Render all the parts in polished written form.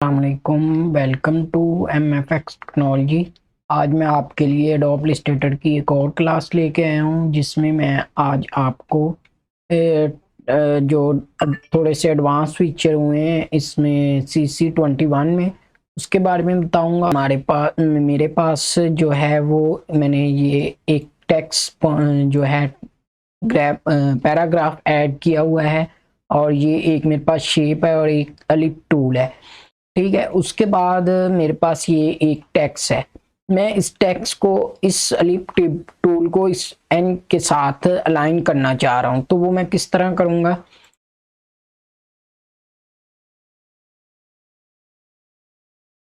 अस्सलामुअलैकुम, welcome to MFX technology. आज मैं आपके लिए एडोब इलस्ट्रेटर की एक और क्लास लेके आया हूँ जिसमें मैं आज आपको जो थोड़े से एडवांस फीचर हुए हैं इसमें CC21 में उसके बारे में बताऊंगा। मेरे पास जो है वो मैंने ये एक टेक्स्ट जो है पैराग्राफ ऐड किया हुआ है और ये एक मेरे पास शेप है और एक अलिफ टूल है। ठीक है, उसके बाद मेरे पास ये एक टेक्स्ट है। मैं इस टेक्स्ट को इस अलिफ टूल को इस एन के साथ अलाइन करना चाह रहा हूं, तो वो मैं किस तरह करूंगा।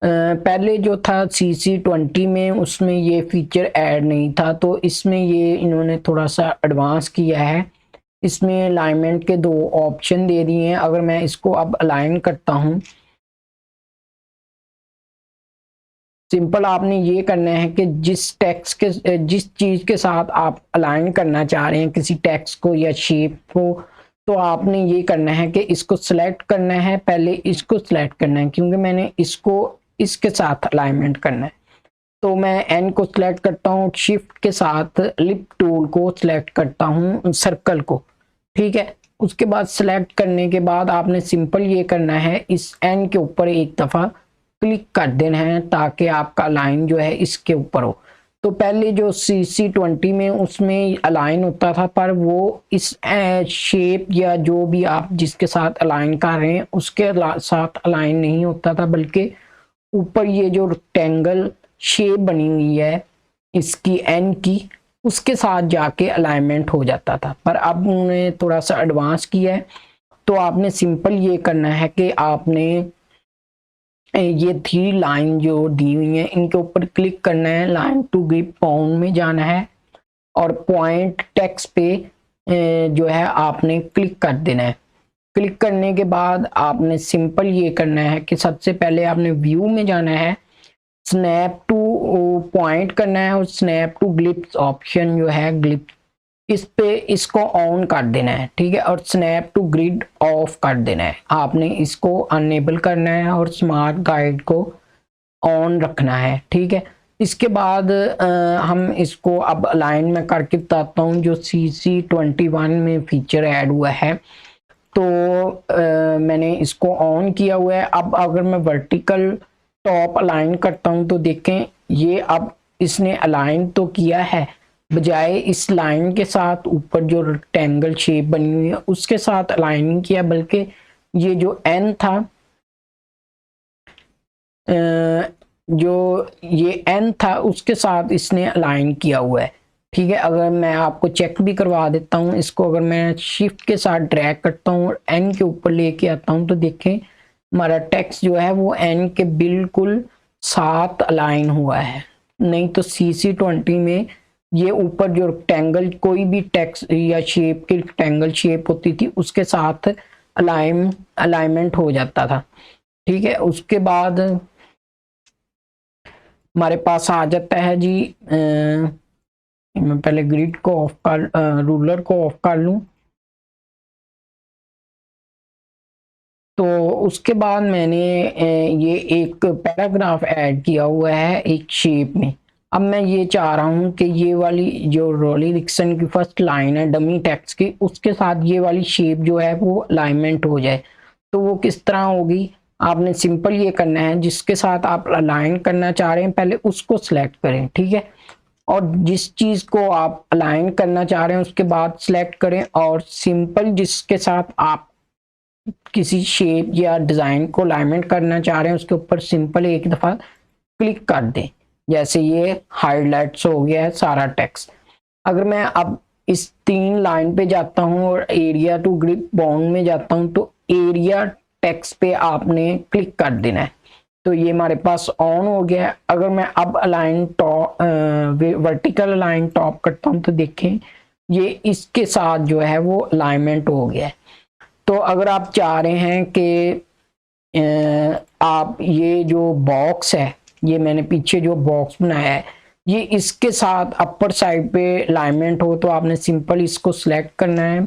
पहले जो था CC20 में उसमें ये फीचर ऐड नहीं था, तो इसमें ये इन्होंने थोड़ा सा एडवांस किया है। इसमें अलाइनमेंट के दो ऑप्शन दे दिए हैं। अगर मैं इसको अब अलाइन करता हूं, सिंपल आपने ये करना है कि जिस चीज के साथ आप अलाइन करना चाह रहे हैं किसी टेक्स्ट को या शेप को, तो आपने ये करना है कि इसको सिलेक्ट करना है। पहले इसको सिलेक्ट करना है क्योंकि मैंने इसको इसके साथ अलाइनमेंट करना है। तो मैं एन को सिलेक्ट करता हूँ, शिफ्ट के साथ लिप टूल को सिलेक्ट करता हूँ, सर्कल को। ठीक है, उसके बाद सिलेक्ट करने के बाद आपने सिंपल ये करना है, इस एन के ऊपर एक दफा क्लिक कर देना है ताकि आपका लाइन जो है इसके ऊपर हो। तो पहले जो CC20 में उसमें अलाइन होता था, पर वो इस शेप या जो भी आप जिसके साथ अलाइन कर रहे हैं उसके साथ अलाइन नहीं होता था, बल्कि ऊपर ये जो रेक्टेंगल शेप बनी हुई है इसकी एन की, उसके साथ जाके अलाइनमेंट हो जाता था। पर अब उन्होंने थोड़ा सा एडवांस किया है। तो आपने सिंपल ये करना है कि आपने ये थ्री लाइन जो दी हुई है इनके ऊपर क्लिक करना है, लाइन टू ग्रिप पाउंड में जाना है और पॉइंट टेक्स्ट पे जो है आपने क्लिक कर देना है। क्लिक करने के बाद आपने सिंपल ये करना है कि सबसे पहले आपने व्यू में जाना है, स्नैप टू पॉइंट करना है और स्नैप टू ग्लिप्स ऑप्शन जो है ग्लिप्स, इस पे इसको ऑन कर देना है। ठीक है, और स्नैप टू ग्रिड ऑफ कर देना है। आपने इसको अनेबल करना है और स्मार्ट गाइड को ऑन रखना है। ठीक है, इसके बाद हम इसको अब अलाइन में करके बताता हूँ जो CC21 में फीचर ऐड हुआ है। तो मैंने इसको ऑन किया हुआ है। अब अगर मैं वर्टिकल टॉप अलाइन करता हूँ तो देखें ये अब इसने अलाइन तो किया है, बजाय इस लाइन के साथ ऊपर जो रेक्टेंगल शेप बनी हुई है उसके साथ अलाइन नहीं किया, बल्कि ये जो एन था जो ये एन था उसके साथ इसने अलाइन किया हुआ है। ठीक है, अगर मैं आपको चेक भी करवा देता हूँ इसको, अगर मैं शिफ्ट के साथ ड्रैग करता हूँ और एन के ऊपर लेके आता हूँ तो देखें हमारा टेक्स्ट जो है वो एन के बिल्कुल साथ अलाइन हुआ है। नहीं तो CC20 में ये ऊपर जो रेक्टेंगल कोई भी टेक्स्ट या शेप की रेक्टेंगल शेप होती थी उसके साथ अलाइनमेंट हो जाता था। ठीक है, उसके बाद हमारे पास आ जाता है जी मैं पहले ग्रिड को ऑफ कर रूलर को ऑफ कर लूं। तो उसके बाद मैंने ये एक पैराग्राफ ऐड किया हुआ है एक शेप में। अब मैं ये चाह रहा हूँ कि ये वाली जो रोली डिक्सन की फर्स्ट लाइन है डमी टेक्स्ट की, उसके साथ ये वाली शेप जो है वो अलाइनमेंट हो जाए। तो वो किस तरह होगी, आपने सिंपल ये करना है, जिसके साथ आप अलाइन करना चाह रहे हैं पहले उसको सिलेक्ट करें। ठीक है, और जिस चीज को आप अलाइन करना चाह रहे हैं उसके बाद सिलेक्ट करें और सिंपल जिसके साथ आप किसी शेप या डिजाइन को अलाइनमेंट करना चाह रहे हैं उसके ऊपर सिंपल एक दफा क्लिक कर दें। जैसे ये हाइलाइट्स हो गया है सारा टेक्स्ट। अगर मैं अब इस तीन लाइन पे जाता हूं और एरिया टू ग्रिप बाउंड में जाता हूं तो एरिया टेक्स्ट पे आपने क्लिक कर देना है। तो ये हमारे पास ऑन हो गया है। अगर मैं अब align top vertical align top करता हूं तो देखें ये इसके साथ जो है वो अलाइनमेंट हो गया है। तो अगर आप चाह रहे हैं कि आप ये जो बॉक्स है, ये मैंने पीछे जो बॉक्स बनाया है ये इसके साथ अपर साइड पे अलाइनमेंट हो, तो आपने सिंपल इसको सिलेक्ट करना है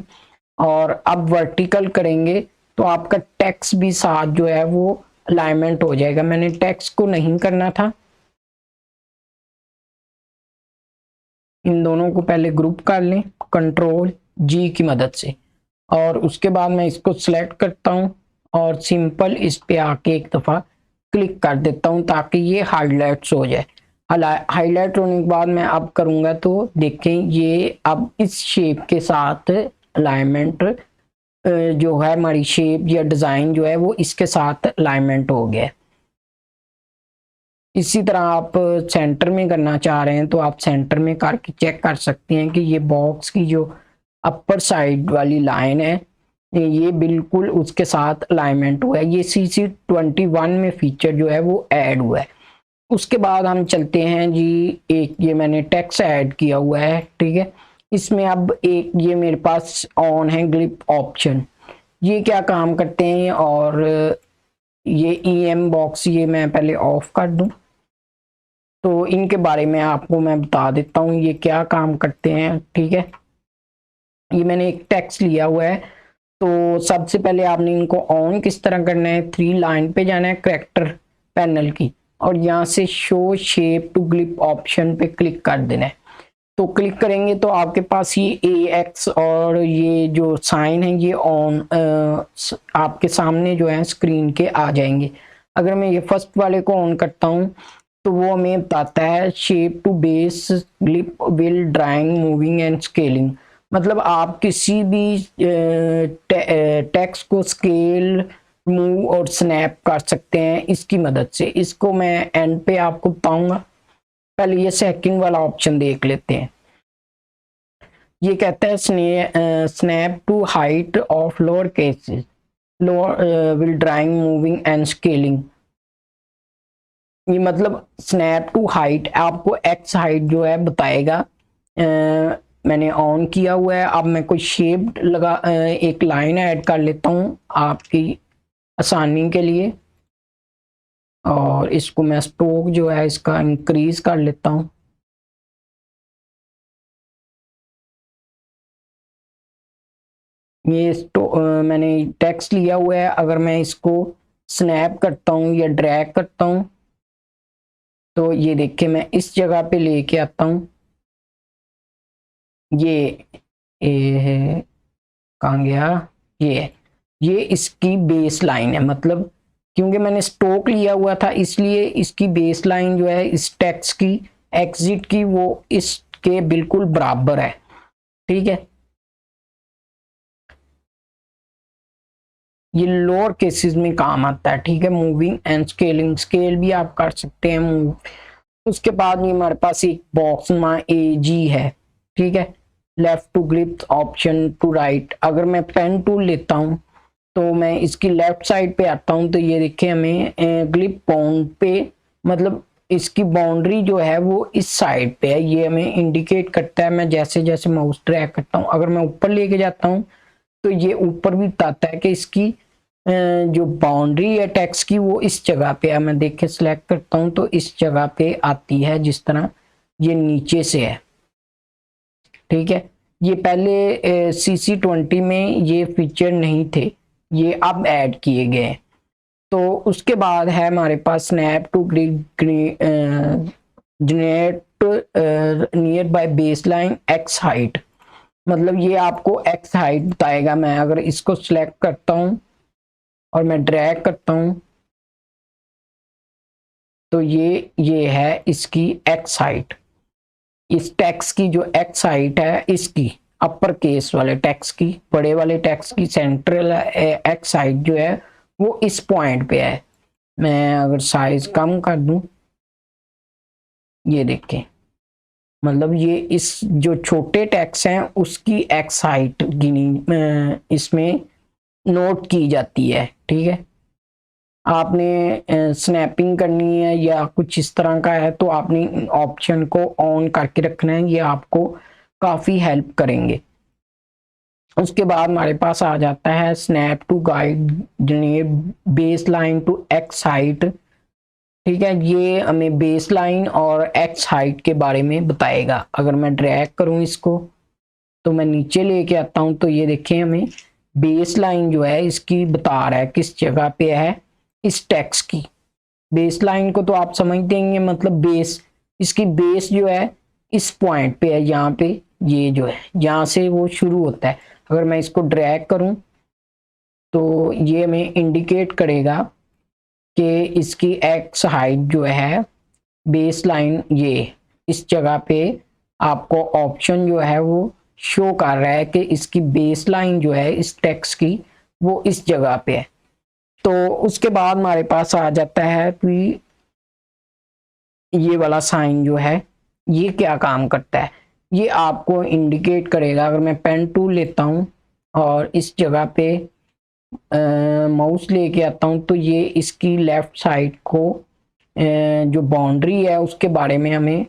और अब वर्टिकल करेंगे तो आपका टेक्स्ट भी साथ जो है वो अलाइनमेंट हो जाएगा। मैंने टेक्स्ट को नहीं करना था, इन दोनों को पहले ग्रुप कर लें कंट्रोल जी की मदद से, और उसके बाद मैं इसको सिलेक्ट करता हूं और सिंपल इस पे आके एक दफा क्लिक कर देता हूं ताकि ये हाईलाइट्स हो जाए। हाईलाइट होने के बाद मैं अब करूंगा तो देखें ये अब इस शेप के साथ अलाइनमेंट जो है, हमारी शेप या डिजाइन जो है वो इसके साथ अलाइनमेंट हो गया। इसी तरह आप सेंटर में करना चाह रहे हैं तो आप सेंटर में करके चेक कर सकते हैं कि ये बॉक्स की जो अपर साइड वाली लाइन है ये बिल्कुल उसके साथ अलाइनमेंट हुआ है। ये CC21 में फीचर जो है वो ऐड हुआ है। उसके बाद हम चलते हैं जी, एक ये मैंने टेक्स्ट ऐड किया हुआ है, ठीक है। इसमें अब एक ये मेरे पास ऑन है ग्लिप ऑप्शन, ये क्या काम करते हैं, और ये EM बॉक्स ये मैं पहले ऑफ कर दूं तो इनके बारे में आपको मैं बता देता हूँ ये क्या काम करते हैं, ठीक है। ये मैंने एक टेक्स्ट लिया हुआ है, तो सबसे पहले आपने इनको ऑन किस तरह करना है, 3 लाइन पे जाना है करेक्टर पैनल की, और यहाँ से show shape to glyph option पे क्लिक कर देना है। तो क्लिक करेंगे तो आपके पास ये AX और ये जो साइन है ये ऑन आपके सामने जो है स्क्रीन के आ जाएंगे। अगर मैं ये फर्स्ट वाले को ऑन करता हूँ तो वो हमें बताता है shape to base glyph while drawing moving and scaling, मतलब आप किसी भी टेक्स्ट को स्केल मूव और स्नैप कर सकते हैं इसकी मदद से। इसको मैं एंड पे आपको बताऊंगा, पहले ये सेकंड वाला ऑप्शन देख लेते हैं। ये कहता है snap to height of lower cases lower while drawing moving and scaling. ये मतलब स्नैप टू हाइट आपको एक्स हाइट जो है बताएगा। मैंने ऑन किया हुआ है। अब मैं कोई शेप लगा एक लाइन ऐड कर लेता हूँ आपकी आसानी के लिए, और इसको मैं स्ट्रोक जो है इसका इंक्रीज कर लेता हूँ। ये मैंने टेक्स्ट लिया हुआ है, अगर मैं इसको स्नैप करता हूँ या ड्रैग करता हूँ तो ये देखिए मैं इस जगह पे लेके आता हूँ। ये है कहाँ गया, ये इसकी बेस लाइन है, मतलब क्योंकि मैंने स्टॉक लिया हुआ था इसलिए इसकी बेस लाइन जो है इस टेक्स्ट की एग्जिट की वो इसके बिल्कुल बराबर है, ठीक है। ये लोअर केसेस में काम आता है, ठीक है। मूविंग एंड स्केलिंग, स्केल भी आप कर सकते हैं मूव। उसके बाद ये हमारे पास एक बॉक्स में AG है, ठीक है। Left to grip option to right, अगर मैं पेन टूल लेता हूं तो मैं इसकी लेफ्ट साइड पे आता हूं तो ये देखिए हमें ग्लिप बाउंड पे, मतलब इसकी बाउंड्री जो है वो इस साइड पे है, ये हमें इंडिकेट करता है। मैं जैसे जैसे माउस ड्रैग करता हूं, अगर मैं ऊपर लेके जाता हूं तो ये ऊपर भी बताता है कि इसकी जो बाउंड्री है टेक्स्ट की वो इस जगह पे है। मैं देख के सिलेक्ट करता हूं तो इस जगह पे आती है, जिस तरह ये नीचे से है, ठीक है। ये पहले CC20 में ये फीचर नहीं थे, ये अब ऐड किए गए। तो उसके बाद है हमारे पास snap to generate nearby baseline x height, मतलब ये आपको एक्स हाइट बताएगा। मैं अगर इसको सिलेक्ट करता हूं और मैं ड्रैग करता हूं तो ये है इसकी एक्स हाइट, इस टेक्स्ट की जो एक्स हाइट है इसकी अपर केस वाले टेक्स्ट की, बड़े वाले टेक्स्ट की सेंट्रल एक्स हाइट जो है वो इस पॉइंट पे है। मैं अगर साइज कम कर दूं, ये देखें, मतलब ये इस जो छोटे टेक्स्ट हैं उसकी एक्स हाइट गिनी इसमें नोट की जाती है, ठीक है। आपने स्नैपिंग करनी है या कुछ इस तरह का है तो आपने ऑप्शन को ऑन करके रखना है, ये आपको काफी हेल्प करेंगे। उसके बाद हमारे पास आ जाता है snap to guide base line to x height, ठीक है। ये हमें बेस लाइन और एक्स हाइट के बारे में बताएगा। अगर मैं ड्रैग करूं इसको तो मैं नीचे लेके आता हूं तो ये देखिए हमें बेस लाइन जो है इसकी बता रहा है किस जगह पे है, इस टेक्स्ट की। बेस लाइन को तो आप समझते हैं, मतलब बेस, इसकी बेस जो है इस पॉइंट पे है, यहाँ पे ये जो है यहाँ से वो शुरू होता है। अगर मैं इसको ड्रैग करूं तो ये हमें इंडिकेट करेगा कि इसकी एक्स हाइट जो है बेस लाइन, ये इस जगह पे आपको ऑप्शन जो है वो शो कर रहा है कि इसकी बेस लाइन जो है इस टेक्स्ट की वो इस जगह पे है। तो उसके बाद हमारे पास आ जाता है कि ये वाला साइन जो है ये क्या काम करता है, ये आपको इंडिकेट करेगा। अगर मैं पेन टूल लेता हूं और इस जगह पे माउस लेके आता हूं तो ये इसकी लेफ्ट साइड को जो बाउंड्री है उसके बारे में हमें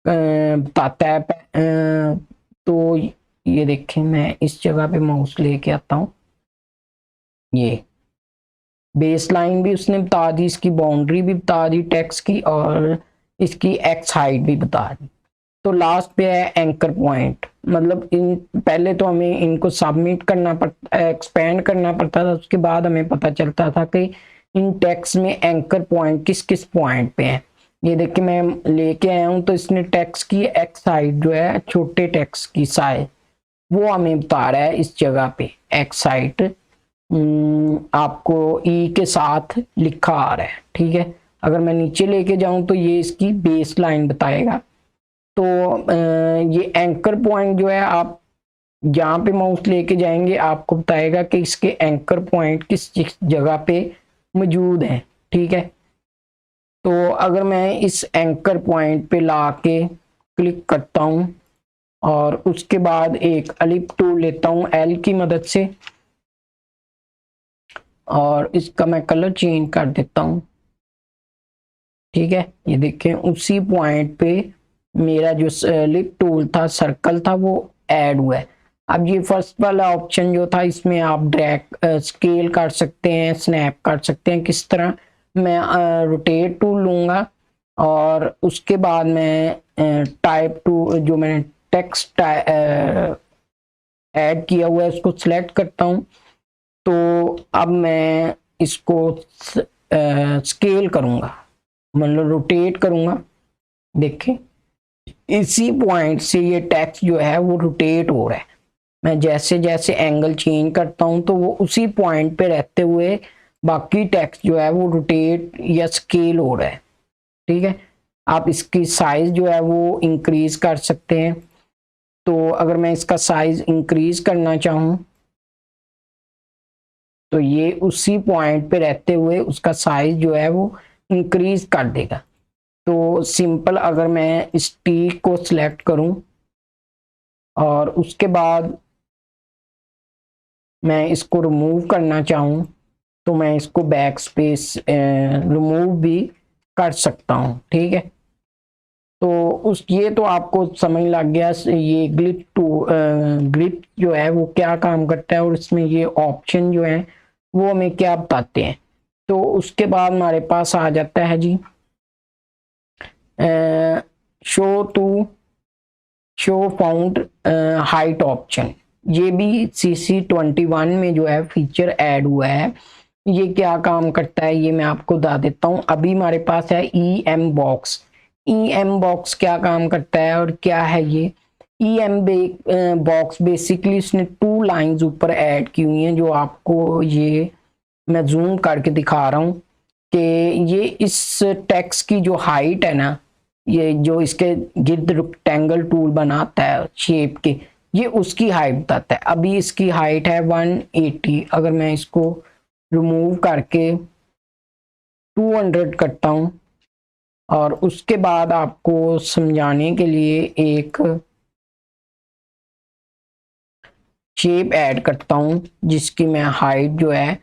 बताता है। तो ये देखें, मैं इस जगह पे माउस लेके आता हूं, ये बेस लाइन भी उसने बता दी, इसकी बाउंड्री भी बता दी टेक्स्ट की, और इसकी एक्स हाइट भी बता दी। तो लास्ट पे है एंकर पॉइंट, मतलब इन पहले तो हमें इनको सबमिट करना पड़ता, एक्सपेंड करना पड़ता था, उसके बाद हमें पता चलता था कि इन टेक्स्ट में एंकर पॉइंट किस किस पॉइंट पे है। ये देखिए मैं लेके आया हूं, तो इसने टेक्स्ट की एक्स हाइट जो है, छोटे टेक्स्ट की साइज, वो हमें बता रहा है इस जगह पे एक्स हाइट आपको ई के साथ लिखा आ रहा है, ठीक है। अगर मैं नीचे लेके जाऊं तो ये इसकी बेस लाइन बताएगा। तो ये एंकर पॉइंट जो है, आप जहाँ पे माउस लेके जाएंगे आपको बताएगा कि इसके एंकर पॉइंट किस जगह पे मौजूद है, ठीक है। तो अगर मैं इस एंकर पॉइंट पे लाके क्लिक करता हूँ और उसके बाद एक एलिप टूल लेता हूँ एल की मदद से, और इसका मैं कलर चेंज कर देता हूँ, ठीक है। ये देखें उसी पॉइंट पे मेरा जो लिप टूल था, सर्कल था, वो ऐड हुआ है। अब ये फर्स्ट वाला ऑप्शन जो था, इसमें आप ड्रैग स्केल कर सकते हैं, स्नैप कर सकते हैं। किस तरह, मैं रोटेट टूल लूंगा और उसके बाद मैं टाइप टू, जो मैंने टेक्स्ट ऐड किया हुआ है उसको सिलेक्ट करता हूँ। तो अब मैं इसको स्केल करूंगा, मतलब रोटेट करूंगा। देखें इसी पॉइंट से ये टेक्स्ट जो है वो रोटेट हो रहा है। मैं जैसे जैसे एंगल चेंज करता हूं तो वो उसी पॉइंट पे रहते हुए बाकी टेक्स्ट जो है वो रोटेट या स्केल हो रहा है, ठीक है। आप इसकी साइज जो है वो इंक्रीज कर सकते हैं। तो अगर मैं इसका साइज इंक्रीज करना चाहूं तो ये उसी पॉइंट पे रहते हुए उसका साइज जो है वो इंक्रीज कर देगा। तो सिंपल, अगर मैं इस टी को सिलेक्ट करूं और उसके बाद मैं इसको रिमूव करना चाहूं तो मैं इसको बैक स्पेस रिमूव भी कर सकता हूं, ठीक है। तो उस ये तो आपको समझ लग गया ये ग्रिप जो है वो क्या काम करता है और इसमें ये ऑप्शन जो है वो हमें क्या बताते हैं। तो उसके बाद हमारे पास आ जाता है जी शो फाउंड हाइट ऑप्शन। ये भी CC21 में जो है फीचर ऐड हुआ है। ये क्या काम करता है ये मैं आपको बता देता हूँ। अभी हमारे पास है EM बॉक्स। EM बॉक्स क्या काम करता है और क्या है ये EM बॉक्स, बेसिकली इसने 2 लाइंस ऊपर ऐड की हुई हैं, जो आपको ये मैं जूम करके दिखा रहा हूँ कि ये इस टेक्स्ट की जो हाइट है ना, ये जो इसके गिर्द रेक्टेंगल टूल बनाता है शेप के, ये उसकी हाइट बताता है। अभी इसकी हाइट है 180। अगर मैं इसको रिमूव करके 200 करता हूं और उसके बाद आपको समझाने के लिए एक शेप ऐड करता हूं जिसकी मैं हाइट जो है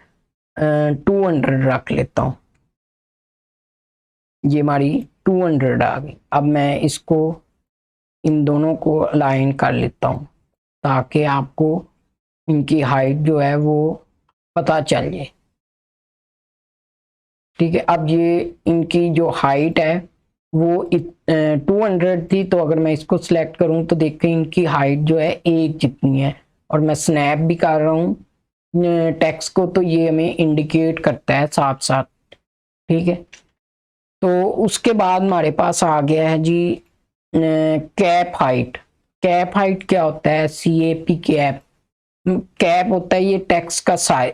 200 रख लेता हूं। ये हमारी 200 आ गई। अब मैं इसको इन दोनों को अलाइन कर लेता हूं ताकि आपको इनकी हाइट जो है वो पता चल जाए, ठीक है। अब ये इनकी जो हाइट है वो 200 थी, तो अगर मैं इसको सिलेक्ट करूं तो देखिए इनकी हाइट जो है 1 जितनी है। और मैं स्नैप भी कर रहा हूं टेक्स्ट को, तो ये हमें इंडिकेट करता है साथ साथ ठीक है। तो उसके बाद हमारे पास आ गया है जी कैप हाइट। कैप हाइट क्या होता है? CAP कैप, कैप होता है ये टेक्स्ट का साइज,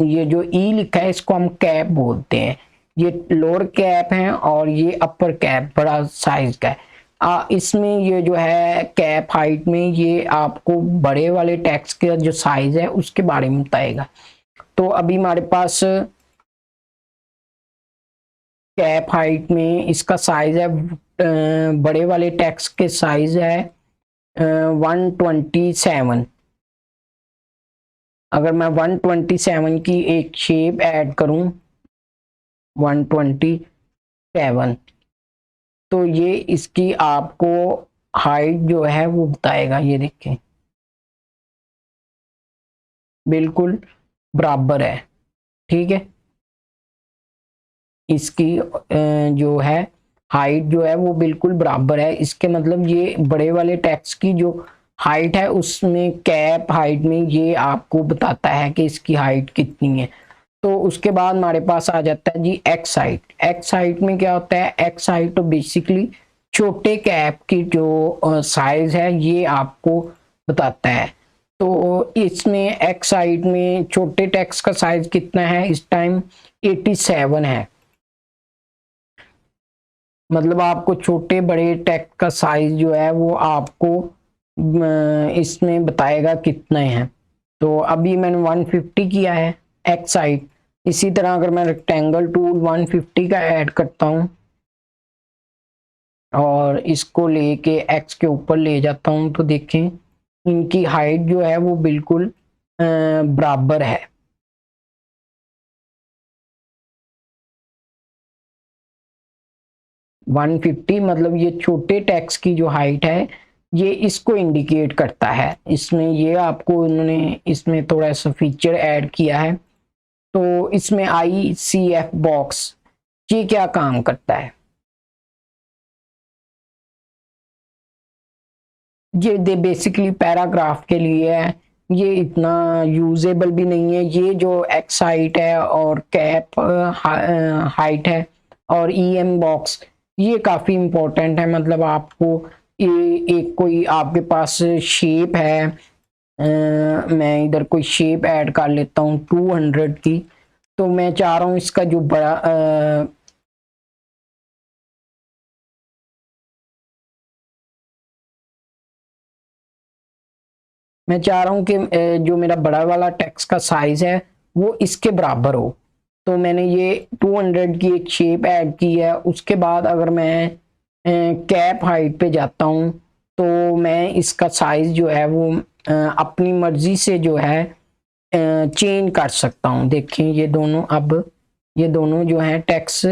ये जो ई लिखा है इसको हम कैप बोलते हैं। ये लोअर कैप है और ये अपर कैप बड़ा साइज का है। इसमें ये जो है कैप हाइट में ये आपको बड़े वाले टेक्स्ट का जो साइज है उसके बारे में बताएगा। तो अभी हमारे पास कैप हाइट में इसका साइज है, बड़े वाले टेक्स्ट के साइज है 127। अगर मैं 127 की एक शेप ऐड करूं 127, तो ये इसकी आपको हाइट जो है वो बताएगा। ये देखें बिल्कुल बराबर है, ठीक है। इसकी जो है हाइट जो है वो बिल्कुल बराबर है। इसके मतलब ये बड़े वाले टेक्स्ट की जो हाइट है उसमें कैप हाइट में ये आपको बताता है कि इसकी हाइट कितनी है। तो उसके बाद हमारे पास आ जाता है जी एक्स हाइट। एक्स हाइट में क्या होता है? एक्स हाइट तो बेसिकली छोटे कैप की जो साइज है ये आपको बताता है। तो इसमें एक्स हाइट में छोटे टेक्स्ट का साइज कितना है इस टाइम? 87 है। मतलब आपको छोटे बड़े टेक्स्ट का साइज जो है वो आपको इसमें बताएगा कितने हैं। तो अभी मैंने 150 किया है एक्स हाइट। इसी तरह अगर मैं रेक्टेंगल टूल 150 का ऐड करता हूं और इसको लेके एक्स के ऊपर ले जाता हूं तो देखें इनकी हाइट जो है वो बिल्कुल बराबर है। वन फिफ्टी मतलब ये छोटे टेक्स्ट की जो हाइट है ये इसको इंडिकेट करता है। इसमें ये आपको उन्होंने इसमें थोड़ा सा फीचर ऐड किया है। तो इसमें ICF बॉक्स ये क्या काम करता है? ये दे बेसिकली पैराग्राफ के लिए है। ये इतना यूजेबल भी नहीं है। ये जो एक्स हाइट है और कैप हाइट है और EM बॉक्स ये काफ़ी इम्पोर्टेंट है। मतलब आपको ये एक कोई आपके पास शेप है, मैं इधर कोई शेप ऐड कर लेता हूँ 200 की। तो मैं चाह रहा हूँ इसका जो बड़ा मैं चाह रहा हूँ कि जो मेरा बड़ा वाला टेक्स्ट का साइज है वो इसके बराबर हो। तो मैंने ये 200 की एक शेप ऐड की है। उसके बाद अगर मैं कैप हाइट पे जाता हूँ तो मैं इसका साइज जो है वो अपनी मर्जी से जो है चेंज कर सकता हूँ। देखें ये दोनों, अब ये दोनों जो है टेक्स्ट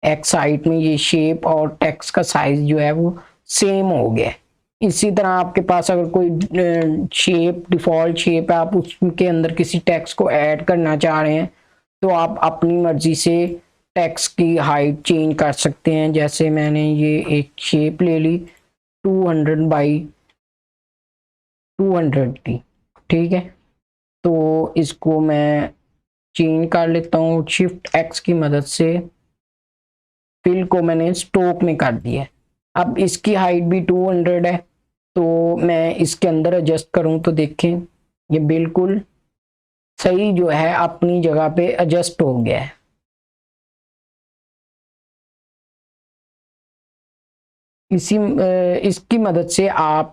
एक्स हाइट में ये शेप और टेक्स्ट का साइज जो है वो सेम हो गया। इसी तरह आपके पास अगर कोई शेप डिफॉल्ट शेप है, आप उसके अंदर किसी टेक्स्ट को ऐड करना चाह रहे हैं तो आप अपनी मर्जी से टेक्स्ट की हाइट चेंज कर सकते हैं। जैसे मैंने ये एक शेप ले ली 200 बाई 200 की, ठीक है। तो इसको मैं चेंज कर लेता हूँ शिफ्ट एक्स की मदद से। फिल को मैंने स्टोक में कर दिया। अब इसकी हाइट भी 200 है। तो मैं इसके अंदर एडजस्ट करूं तो देखें ये बिल्कुल सही जो है अपनी जगह पे एडजस्ट हो गया है। इसकी मदद से आप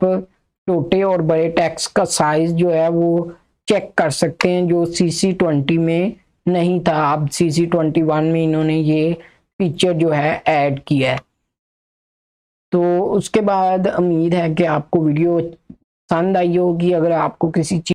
छोटे और बड़े टेक्स्ट का साइज जो है वो चेक कर सकते हैं, जो CC20 में नहीं था। अब CC21 में इन्होंने ये फीचर जो है ऐड किया है। तो उसके बाद उम्मीद है कि आपको वीडियो पसंद आई होगी। अगर आपको किसी